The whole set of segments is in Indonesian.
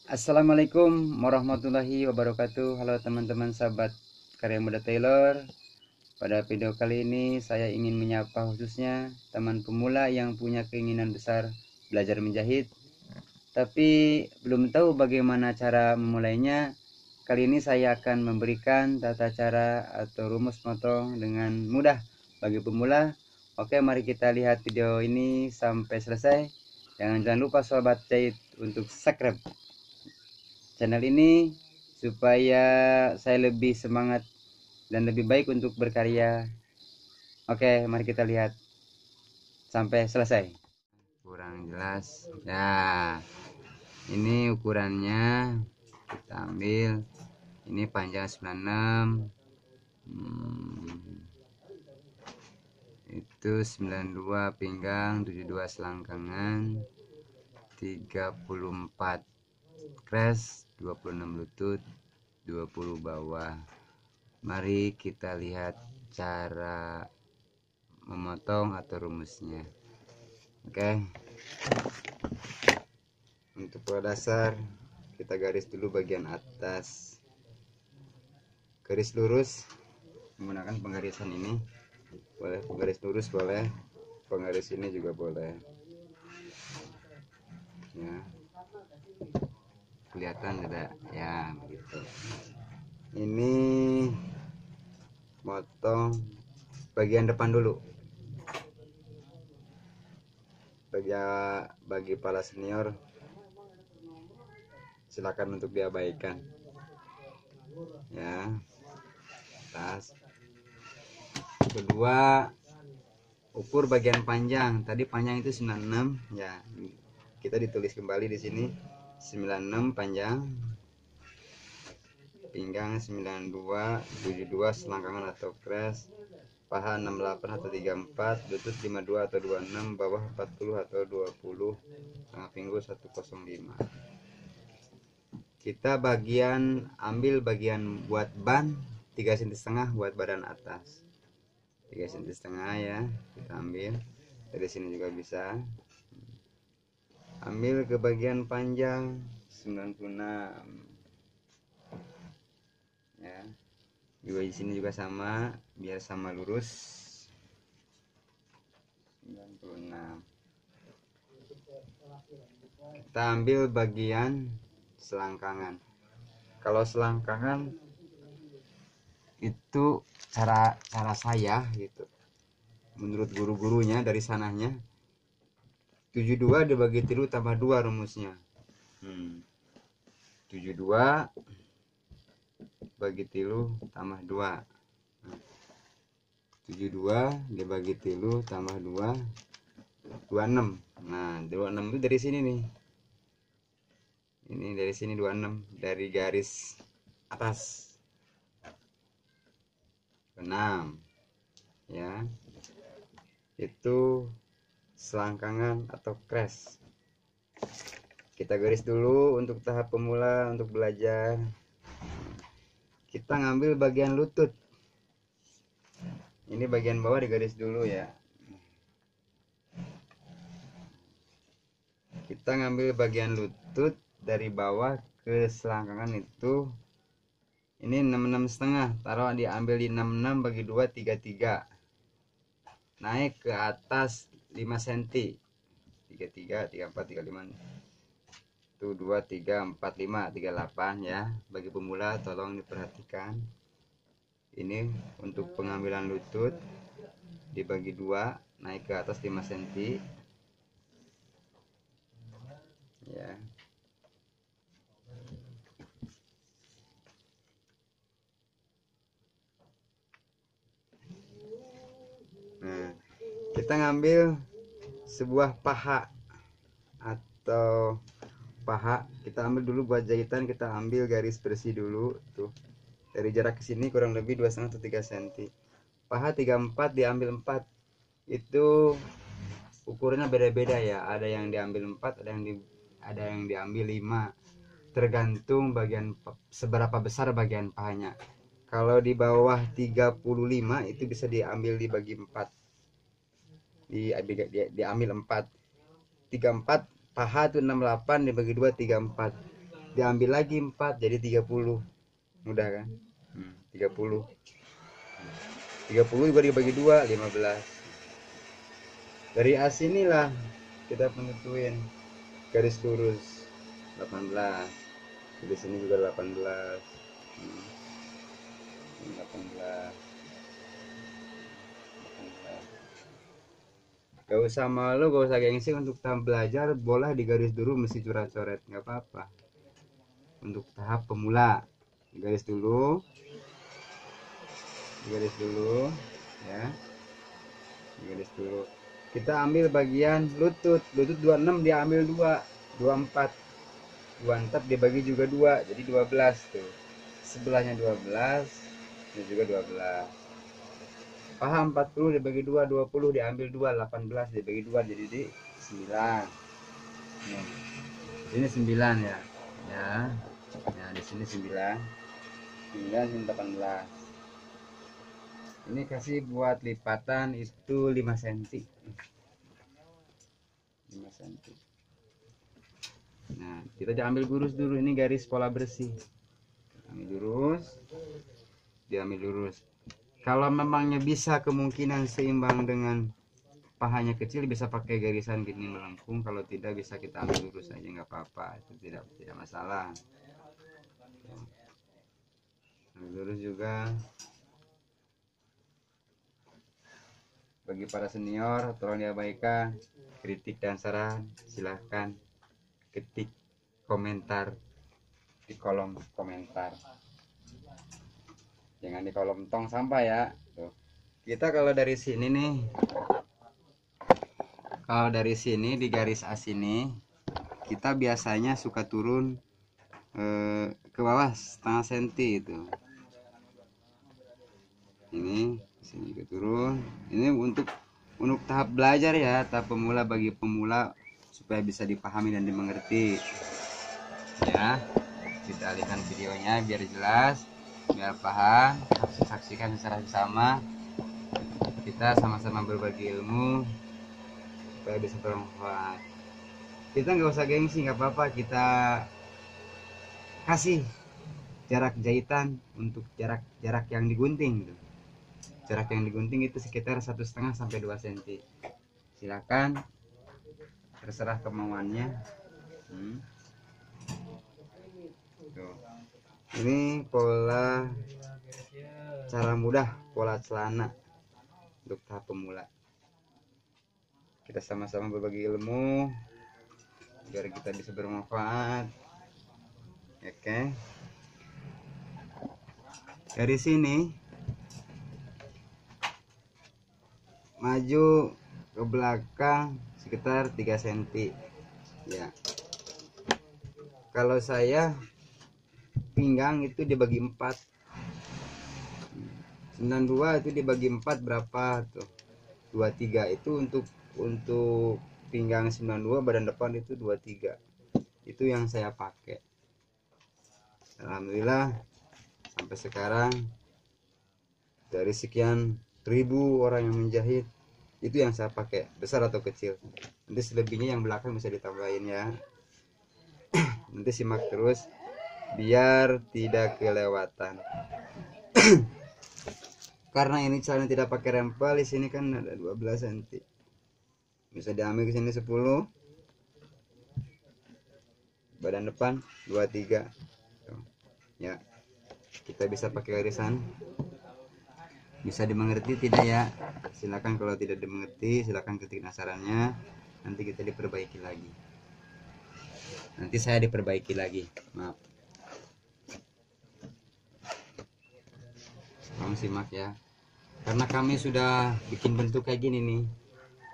Assalamualaikum warahmatullahi wabarakatuh. Halo teman-teman sahabat karya muda Taylor. Pada video kali ini saya ingin menyapa khususnya teman pemula yang punya keinginan besar belajar menjahit, tapi belum tahu bagaimana cara memulainya. Kali ini saya akan memberikan tata cara atau rumus motong dengan mudah bagi pemula. Oke, mari kita lihat video ini sampai selesai. Jangan lupa sobat jahit untuk subscribe channel ini supaya saya lebih semangat dan lebih baik untuk berkarya. Oke, mari kita lihat sampai selesai. Kurang jelas ya, ini ukurannya kita ambil. Ini panjang 96, itu 92 pinggang, 72 selangkangan, 34 crash, 26 lutut, 20 bawah. Mari kita lihat cara memotong atau rumusnya. Oke, untuk pola dasar kita garis dulu bagian atas, garis lurus menggunakan penggarisan ini. Boleh penggaris lurus, boleh penggaris ini juga boleh ya, kelihatan tidak ya, begitu. Ini motong bagian depan dulu. Bagi para senior silakan untuk diabaikan ya. Tas kedua, ukur bagian panjang. Tadi panjang itu 96 ya, kita ditulis kembali di sini 96 panjang, pinggang 92, 72 selangkangan atau crash, paha 68 atau 34, lutut 52 atau 26, bawah 40 atau 20, tengah pinggul 105. Kita ambil bagian buat ban 3,5 cm buat badan atas, 3,5 cm ya. Kita ambil dari sini juga bisa. Ambil ke bagian panjang 96 ya. Juga di sini juga sama, biar sama lurus 96. Kita ambil bagian selangkangan. Kalau selangkangan itu cara saya gitu, menurut guru-gurunya dari sananya 72 dibagi 3 tambah 2 rumusnya. 72 bagi 3 tambah 2. 72 dibagi 3 tambah 2, 26. Nah, 26 itu dari sini nih. Ini dari sini 26, dari garis atas 6 ya. Itu selangkangan atau crash. Kita garis dulu untuk tahap pemula untuk belajar. Kita ngambil bagian lutut. Ini bagian bawah digaris dulu ya. Kita ngambil bagian lutut dari bawah ke selangkangan itu. Ini 66,5, taruh diambil di 66 bagi 2 33. Naik ke atas 5 cm. 33, 34, 35. Itu 2, 3, 4, 5, 38 ya. Bagi pemula tolong diperhatikan. Ini untuk pengambilan lutut dibagi 2, naik ke atas 5 cm ya. Nah, kita ngambil sebuah paha atau paha, kita ambil dulu buat jahitan. Kita ambil garis bersih dulu tuh, dari jarak ke sini kurang lebih 2,5 atau 3 cm. Paha 34 diambil 4. Itu ukurannya beda-beda ya, ada yang diambil 4, ada yang diambil 5, tergantung bagian seberapa besar bagian pahanya. Kalau di bawah 35 itu bisa diambil dibagi 4, diambil 4. 34 paha itu 68 dibagi 2 34. diambil lagi 4 jadi 30. Mudah kan? 30 juga dibagi 2 15. Dari as inilah kita penentuin garis lurus 18. Di sini juga 18. 18. Gak usah malu, gak usah gengsi. Untuk tahap belajar boleh digaris dulu, mesti coret-coret, nggak apa-apa. Untuk tahap pemula garis dulu, ya, garis dulu. Kita ambil bagian lutut 26, dia ambil 2, 24, 24 dibagi juga 2 jadi 12 tuh, sebelahnya 12, ini juga 12. Paham? 40 dibagi 2 20, diambil 2, 18 dibagi 2 jadi 9. Nih, di sini 9 ya. Ya. Ya, di sini 9. 9 ini 18. Ini kasih buat lipatan itu 5 cm. 5 cm. Nah, kita ambil lurus dulu, ini garis pola bersih. Ambil lurus. Diambil lurus. Kalau memangnya bisa kemungkinan seimbang dengan pahanya kecil, bisa pakai garisan gini melengkung. Kalau tidak, bisa kita ambil lurus aja, nggak apa-apa, itu tidak masalah. Ambil lurus juga. Bagi para senior, tolong diabaikan. Kritik dan saran silahkan ketik komentar di kolom komentar, jangan di kolom tong sampah ya. Tuh. Kita kalau dari sini nih, di garis as ini kita biasanya suka turun ke bawah setengah senti itu. Ini sini ke turun. Ini untuk tahap belajar ya, tahap pemula, bagi pemula supaya bisa dipahami dan dimengerti. Ya, kita alihkan videonya biar jelas, biar paham. Saksikan secara bersama. Kita sama-sama berbagi ilmu supaya bisa bermanfaat. Kita nggak usah gengsi, nggak apa-apa. Kita kasih jarak jahitan untuk jarak yang digunting. Jarak yang digunting itu sekitar 1,5 sampai 2 cm. Silakan, terserah kemauannya. Tuh. Ini pola cara mudah, pola celana untuk tahap pemula. Kita sama-sama berbagi ilmu biar kita bisa bermanfaat. Oke. Dari sini maju ke belakang sekitar 3 cm ya. Kalau saya pinggang itu dibagi 4, 92 itu dibagi 4 berapa tuh, 23. Itu untuk pinggang 92, badan depan itu 23. Itu yang saya pakai. Alhamdulillah sampai sekarang dari sekian ribu orang yang menjahit, itu yang saya pakai, besar atau kecil. Nanti selebihnya yang belakang bisa ditambahin ya. Nanti simak terus biar tidak kelewatan. Karena ini celana tidak pakai rempel, di sini kan ada 12 cm. Bisa diambil ke sini 10. Badan depan 23. Ya. Kita bisa pakai garisan. Bisa dimengerti tidak ya? Silakan, kalau tidak dimengerti silakan ketik nasarannya. Nanti kita diperbaiki lagi. Nanti saya diperbaiki lagi. Maaf. Kamu simak ya. Karena kami sudah bikin bentuk kayak gini nih.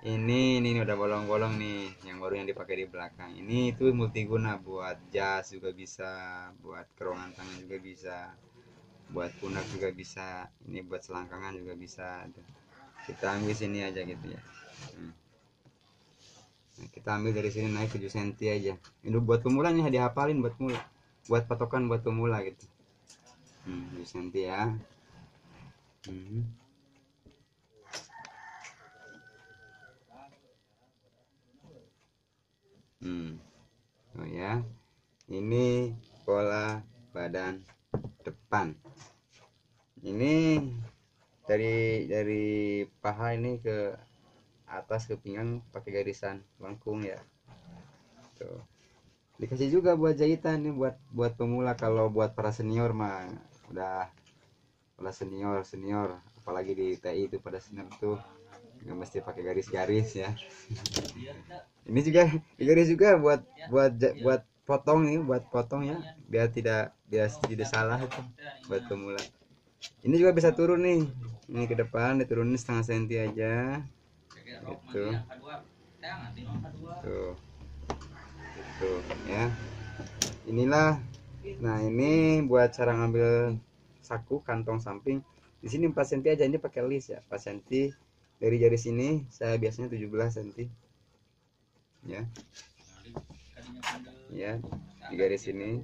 Ini udah bolong-bolong nih, yang baru yang dipakai di belakang. Ini itu multiguna, buat jas juga bisa, buat kerongan tangan juga bisa, buat pundak juga bisa, ini buat selangkangan juga bisa. Kita ambil sini aja gitu ya. Nah, kita ambil dari sini naik 7 cm aja. Ini buat pemula nih, dihafalin buat pemula, buat patokan buat pemula gitu. 7 cm ya. Oh ya, ini pola badan depan. Ini dari paha ini ke atas ke pinggang pakai garisan lengkung ya. Tuh. Dikasih juga buat jahitan nih buat pemula. Kalau buat para senior mah udah senior apalagi di TI itu pada senior tuh nggak mesti pakai garis-garis ya. Ini juga garis juga buat potong nih, buat potong ya, biar tidak salah itu buat pemula. Ini juga bisa turun nih, ini ke depan diturunin setengah senti aja gitu tuh ya. Inilah, nah ini buat cara ngambil saku kantong samping. Di sini 4 cm aja, ini pakai list ya, 4 cm dari jari sini. Saya biasanya 17 cm ya. Ya, di garis ini.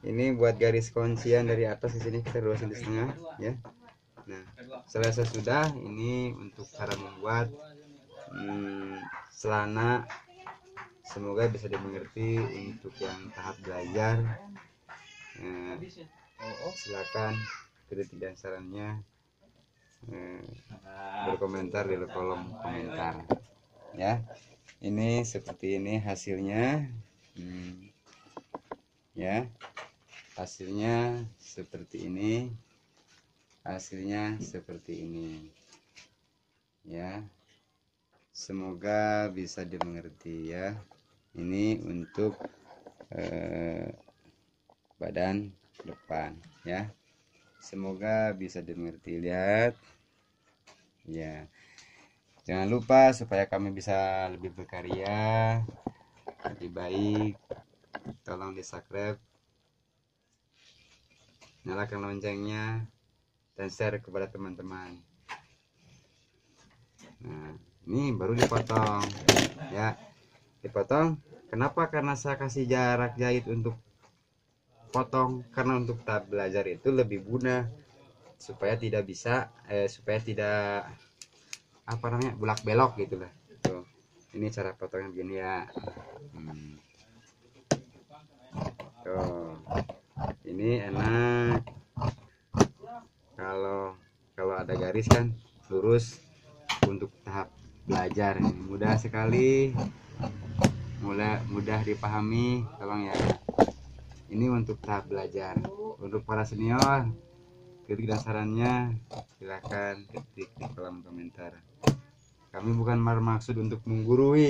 Ini buat garis kuncian dari atas ke sini kita 2 cm setengah ya. Nah, selesai sudah. Ini untuk cara membuat celana. Semoga bisa dimengerti untuk yang tahap belajar. Silakan kritik dan sarannya berkomentar di kolom komentar ya. Ini seperti ini hasilnya ya. Hasilnya seperti ini ya. Semoga bisa dimengerti ya. Ini untuk badan depan ya. Semoga bisa dimengerti. Lihat ya. Jangan lupa supaya kami bisa lebih berkarya lebih baik, tolong di subscribe, nyalakan loncengnya, dan share kepada teman-teman. Nah, ini baru dipotong ya. Dipotong kenapa? Karena saya kasih jarak jahit untuk potong, karena untuk tahap belajar itu lebih mudah, supaya tidak apa namanya bulak belok gitu lah. Tuh, ini cara potongnya begini ya. Tuh, ini enak. Kalau ada garis kan lurus. Untuk tahap belajar ini mudah sekali, mudah dipahami. Tolong ya, ini untuk tahap belajar. Untuk para senior, kritik dan sarannya silahkan ketik di kolom komentar. Kami bukan bermaksud untuk menggurui,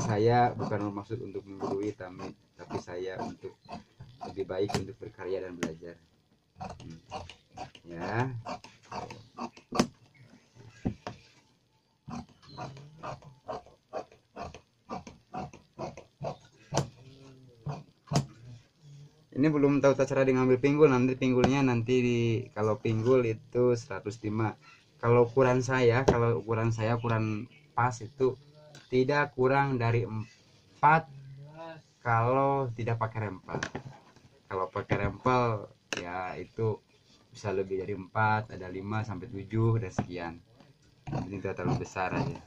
saya bukan bermaksud untuk menggurui, tapi saya untuk lebih baik, untuk berkarya dan belajar ya. Ini belum tahu cara ngambil pinggul. Pinggulnya kalau pinggul itu 105. Kalau ukuran saya ukuran pas itu tidak kurang dari 4 kalau tidak pakai rempel. Kalau pakai rempel ya itu bisa lebih dari 4, ada 5 sampai 7 dan sekian. Ini tidak terlalu besar aja.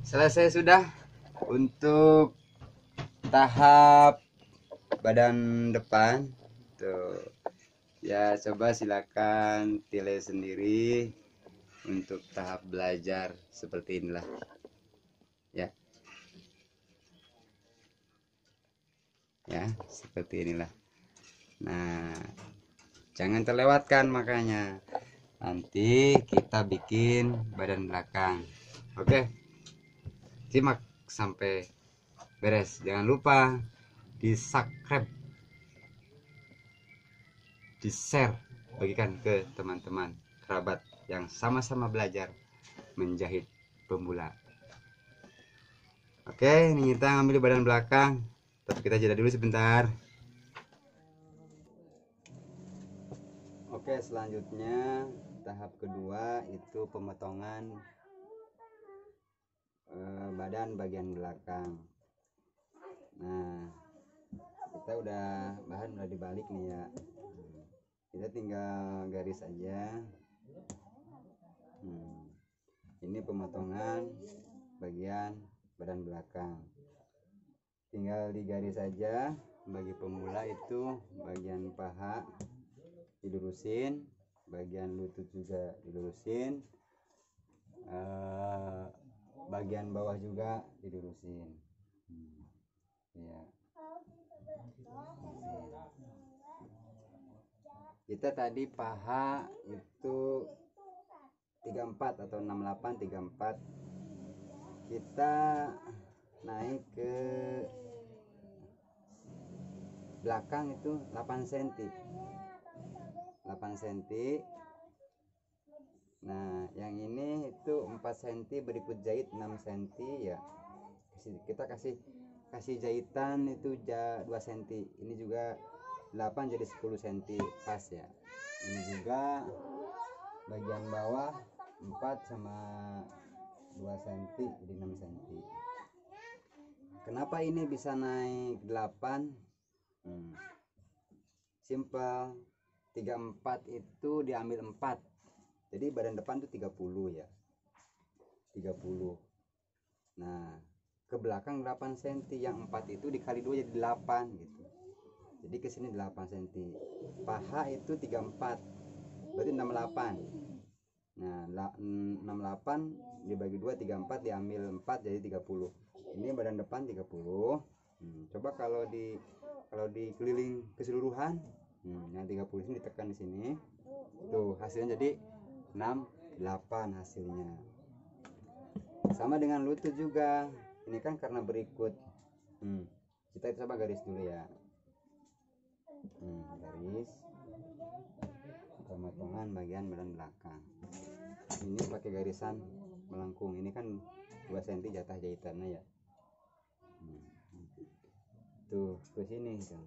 Selesai sudah untuk tahap badan depan tuh ya. Coba silakan pilih sendiri untuk tahap belajar seperti inilah ya. Seperti inilah. Nah, jangan terlewatkan, makanya nanti kita bikin badan belakang. Oke, simak sampai beres. Jangan lupa di subscribe, di share, bagikan ke teman-teman kerabat yang sama-sama belajar menjahit pemula. Oke, ini kita ngambil badan belakang, tapi kita jeda dulu sebentar. Oke, selanjutnya tahap kedua itu pemotongan badan bagian belakang. Nah, kita bahan udah dibalik nih ya. Kita tinggal garis aja. Ini pemotongan bagian badan belakang, tinggal digaris saja. Bagi pemula itu bagian paha dilurusin, bagian lutut juga dilurusin, bagian bawah juga dilurusin. Ya, kita tadi paha itu 34 atau 68 34, kita naik ke belakang itu 8 cm 8 cm. Nah, yang ini itu 4 cm, berikut jahit 6 cm ya. Kita kasih jahitan itu 2 cm. Ini juga 8 jadi 10 cm pas ya. Ini juga bagian bawah 4 sama 2 cm jadi 6 cm. Kenapa ini bisa naik 8? Simple. 34 itu diambil 4. Jadi badan depan itu 30 ya. 30. Nah, ke belakang 8 cm, yang 4 itu dikali 2 jadi 8 gitu. Jadi ke sini 8 cm. Paha itu 34. Berarti 68. Nah, 68 dibagi 2 34, diambil 4 jadi 30. Ini badan depan 30. Coba kalau dikeliling keseluruhan, yang 30 ini ditekan di sini. Tuh, hasilnya jadi 68 hasilnya. Sama dengan lutut juga. Ini kan karena berikut. Kita coba garis dulu ya. Garis pemotongan bagian badan belakang. Ini pakai garisan melengkung. Ini kan 2 cm jatah jahitannya ya. Tuh ke sini tuh.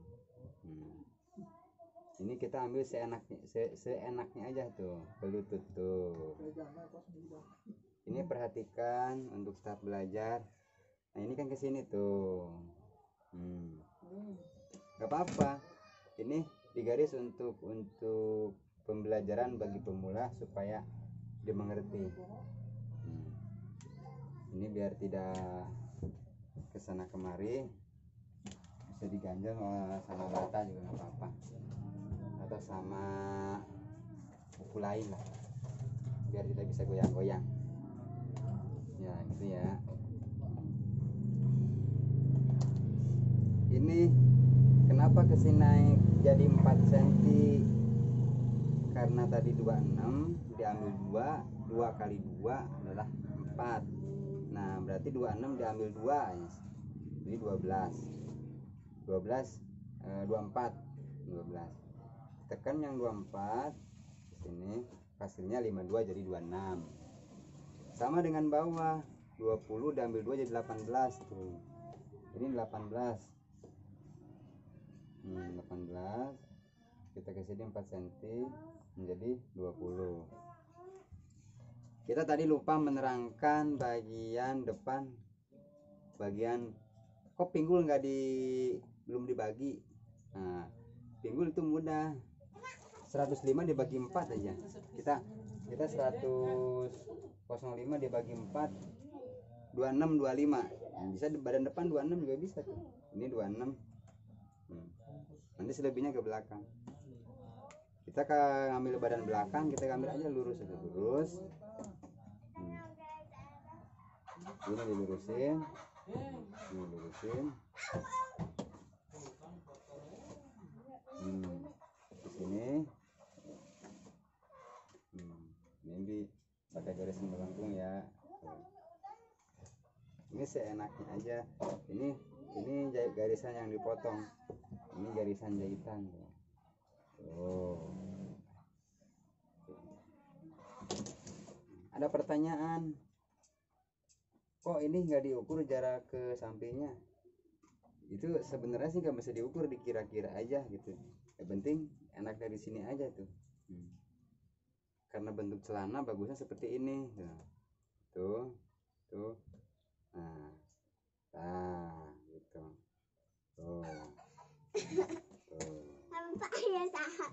Ini kita ambil seenaknya aja tuh ke lutut tuh. Ini perhatikan untuk start belajar. Nah, ini kan ke sini tuh. Gak apa-apa. Ini digaris untuk pembelajaran bagi pemula supaya dia mengerti. Ini biar tidak kesana kemari, bisa diganjel sama bata juga nggak apa-apa, atau sama buku lain lah, biar tidak bisa goyang-goyang ya gitu ya. Ini kenapa kesini naik jadi 4 cm? Karena tadi 26 diambil 2 kali 2 adalah 4. Nah, berarti 26 diambil 2 ya. Jadi 12 24 12. Tekan yang 24 di sini, hasilnya 52 jadi 26. Sama dengan bawah, 20 diambil 2 jadi 18 tuh. Ini 18. 18 kita kesini 4 cm menjadi 20. Kita tadi lupa menerangkan bagian depan, bagian kok pinggul belum dibagi. Nah, pinggul itu mudah, 105 dibagi 4 aja. Kita 105 dibagi 4 26 25. Bisa di badan depan 26 juga bisa tuh. Ini 26. Nanti selebihnya ke belakang. Kita ngambil badan belakang, kita ambil aja lurus itu, lurus. Ini dilurusin. Ini lurusin. Di sini. Ini pakai garisan melengkung ya. Ini seenaknya aja. Ini garisan yang dipotong. Ini garisan jahitan. Ada pertanyaan, kok ini nggak diukur jarak ke sampingnya? Itu sebenarnya sih nggak bisa diukur, dikira-kira aja gitu. Yang penting enak dari sini aja tuh. Karena bentuk celana bagusnya seperti ini. Tuh. Nah, gitu. Apa ya sah?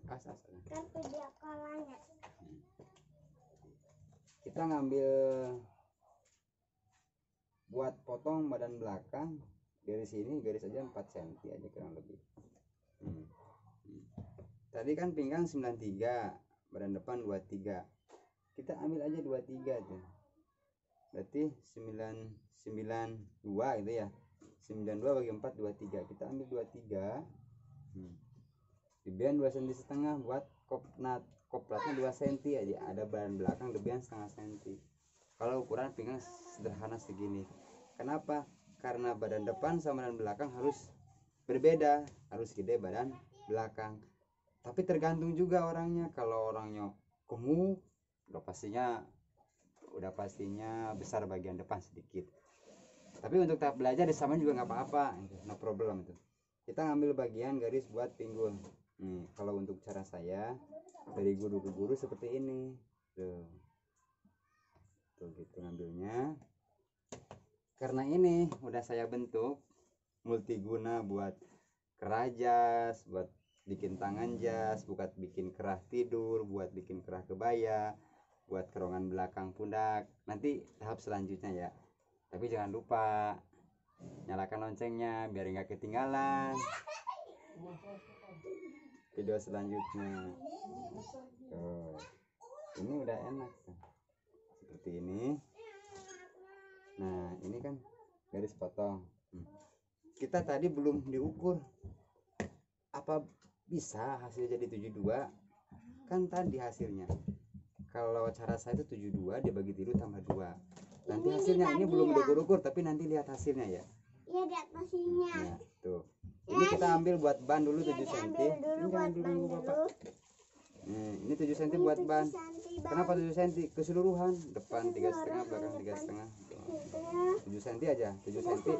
Asas. Kan video call-nya. Kita ngambil buat potong badan belakang dari sini garis aja 4 cm aja kurang lebih. Tadi kan pinggang 93, badan depan 23. Kita ambil aja 23 tuh. Berarti 992 gitu ya. 92 bagi 4 23. Kita ambil 23. Lebihan 2 cm setengah buat koplatnya 2 cm aja. Ada badan belakang lebihan setengah cm. Kalau ukuran pinggang sederhana segini. Kenapa? Karena badan depan sama badan belakang harus berbeda, harus gede badan belakang. Tapi tergantung juga orangnya. Kalau orangnya gemuk, udah pastinya besar bagian depan sedikit. Tapi untuk tahap belajar disamain juga nggak apa-apa, no problem itu. Kita ngambil bagian garis buat pinggul. Kalau untuk cara saya dari guru ke guru seperti ini, tuh gitu ngambilnya. Karena ini udah saya bentuk multiguna buat kerah jas, buat bikin tangan jas, buat bikin kerah tidur, buat bikin kerah kebaya, buat kerongan belakang pundak. Nanti tahap selanjutnya ya. Tapi jangan lupa nyalakan loncengnya biar nggak ketinggalan video selanjutnya. Ini udah enak seperti ini. Nah ini kan garis potong. Kita tadi belum diukur apa bisa hasilnya jadi 72. Kan tadi hasilnya kalau cara saya itu 72 dibagi 3 tambah 2. Nanti hasilnya ini belum diukur tapi nanti lihat hasilnya ya. Iya, lihat hasilnya. Nah, tuh. Ini kita ambil buat ban dulu 7 cm. Ini jangan dulu Bapak. Ini 7 cm buat ban. Kenapa 7 cm? Keseluruhan depan 3,5, belakang 3,5. 7 cm aja, 7 cm.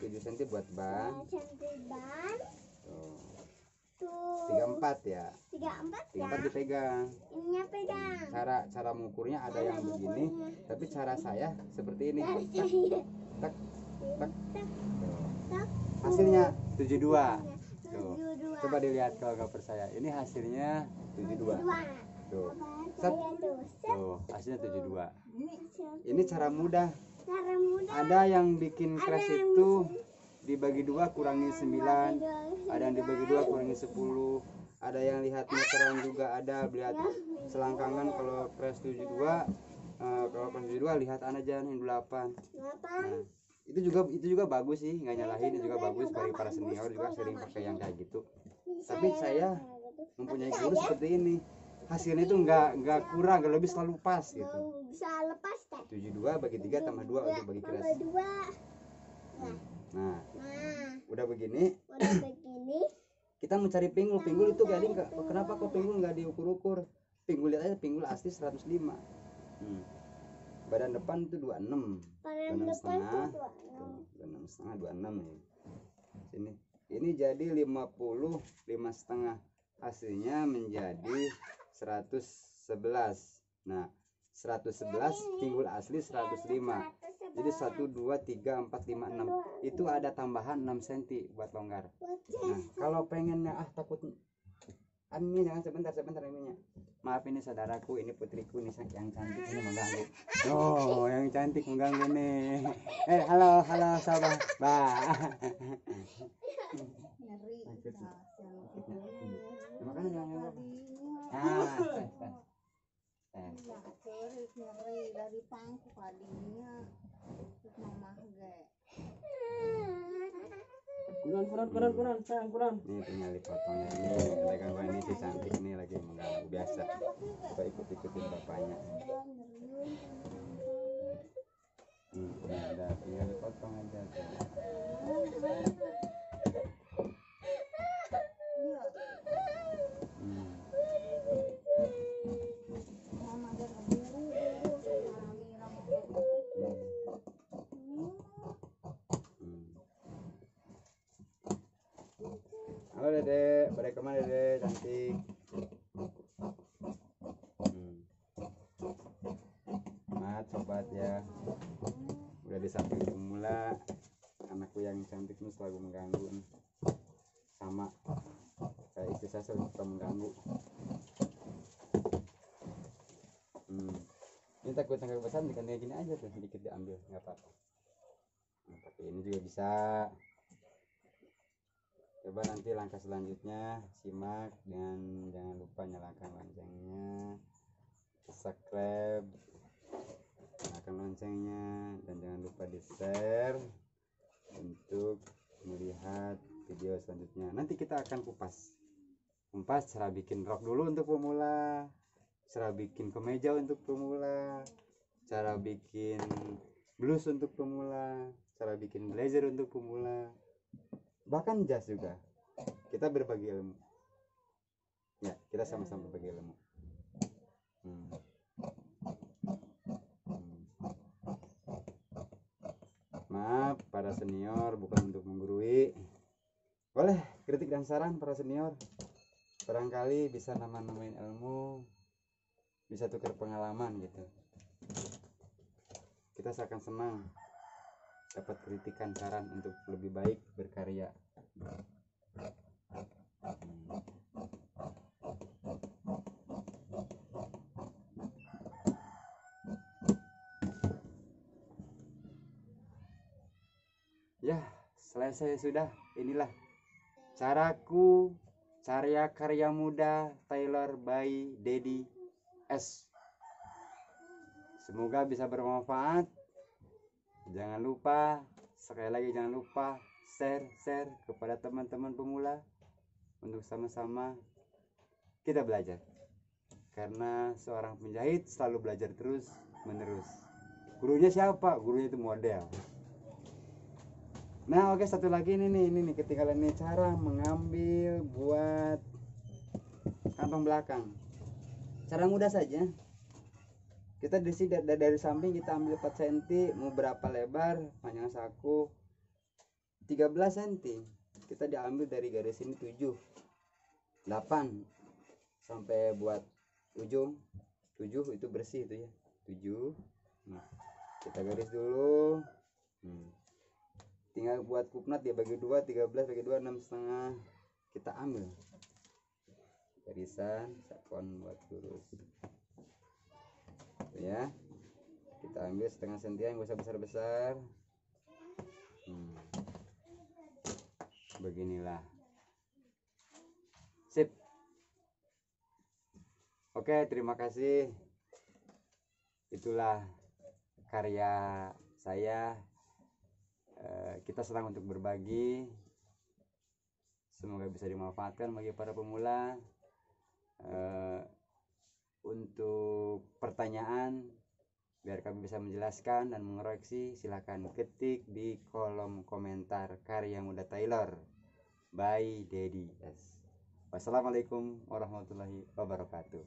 7 cm buat ban. 7 cm ban. Tuh. 34 ya. 34 dipegang. Ininya pegang. Cara mengukurnya ada yang begini, tapi cara saya seperti ini. Tak. Hasilnya 72. Tuh. Coba dilihat kalau nggak percaya. Ini hasilnya 72. Tuh. Tuh, hasilnya 72. Ini cara mudah. Ada yang bikin keras itu dibagi 2 kurangi 9, ada yang dibagi 2 kurangi 10, ada yang lihat meteran juga, ada lihat selangkangan. Kalau keras 72, kalau keras 72 lihat aja yang 8. Nah, itu juga bagus sih, nggak nyalahin, itu juga bagus. Bagi para senior juga sering pakai yang kayak gitu. Tapi saya mempunyai guru seperti ini, hasilnya itu nggak kurang, nggak lebih, selalu pas gitu. Bisa lepas kan? 72 bagi 3 tambah 2 untuk bagi keras. Nah, udah begini. Kita mencari pinggul. Pinggul itu kenapa kok pinggul nggak diukur-ukur? Pinggul lihat aja, pinggul asli 105. Badan depan itu 26. Badan setengah 26 nih. Sini. Ini jadi 55,5. Hasilnya menjadi 111. Nah, 111 pinggul asli 105. Jadi 1 2 3 4 5 6. Itu ada tambahan 6 cm buat longgar. Nah, kalau pengennya takut Ami, jangan sebentar Aminya. Maaf ini saudaraku, ini putriku nih yang cantik ini mengganggu. Oh, yang cantik mengganggu nih. Halo sahabat. Nyeri. Makanya jangan. Nyeri dari pangku tadinya. Mama ge. Kurang sayang kurang. Ini tinggal dipotongnya ini. Ada gangguan ini si cantik ini lagi mengganggu biasa. Coba ikutin bapaknya. Ada tinggal dipotong aja. Halo Dede, balik kemana Dede, cantik. Mat sobat ya, udah di samping pemula, anakku yang cantik ini selalu mengganggu nih. Sama kayak istri saya selalu suka mengganggu. Ini takut tangkap besar ikan gini aja tuh, sedikit diambil nggak apa-apa. Nah, pakai ini juga bisa. Coba nanti langkah selanjutnya simak, dan jangan lupa nyalakan loncengnya, subscribe, nyalakan loncengnya, dan jangan lupa di share untuk melihat video selanjutnya. Nanti kita akan kupas cara bikin rok dulu untuk pemula, cara bikin kemeja untuk pemula, cara bikin blus untuk pemula, cara bikin blazer untuk pemula, bahkan jas juga. Kita berbagi ilmu ya, kita sama-sama berbagi ilmu. Maaf para senior, bukan untuk menggurui. Boleh kritik dan saran para senior, barangkali bisa namain ilmu, bisa tukar pengalaman gitu. Kita akan senang dapat kritikan saran untuk lebih baik berkarya. Ya, selesai sudah. Inilah caraku karya muda Tailor by Dedi S. Semoga bisa bermanfaat. Jangan lupa, sekali lagi jangan lupa share kepada teman-teman pemula untuk sama-sama kita belajar. Karena seorang penjahit selalu belajar terus menerus. Gurunya siapa? Gurunya itu model. Nah, oke, satu lagi ini ketinggalan nih, cara mengambil buat kantong belakang. Cara mudah saja. Kita dari samping kita ambil 4 cm, mau berapa lebar panjang saku 13 cm. Kita diambil dari garis ini 7 8 sampai buat ujung 7 itu bersih itu ya. 7. Nah, kita garis dulu. Tinggal buat kupnat dia bagi 2, 13 bagi 2 6,5. Kita ambil garisan sakon buat lurus ya. Kita ambil setengah sentian, gak usah besar-besar. Beginilah. Sip. Oke, terima kasih. Itulah karya saya. Kita senang untuk berbagi. Semoga bisa dimanfaatkan bagi para pemula. Untuk pertanyaan biar kami bisa menjelaskan dan mengoreksi, silakan ketik di kolom komentar karya muda Tailor by Dedi S. Wassalamualaikum warahmatullahi wabarakatuh.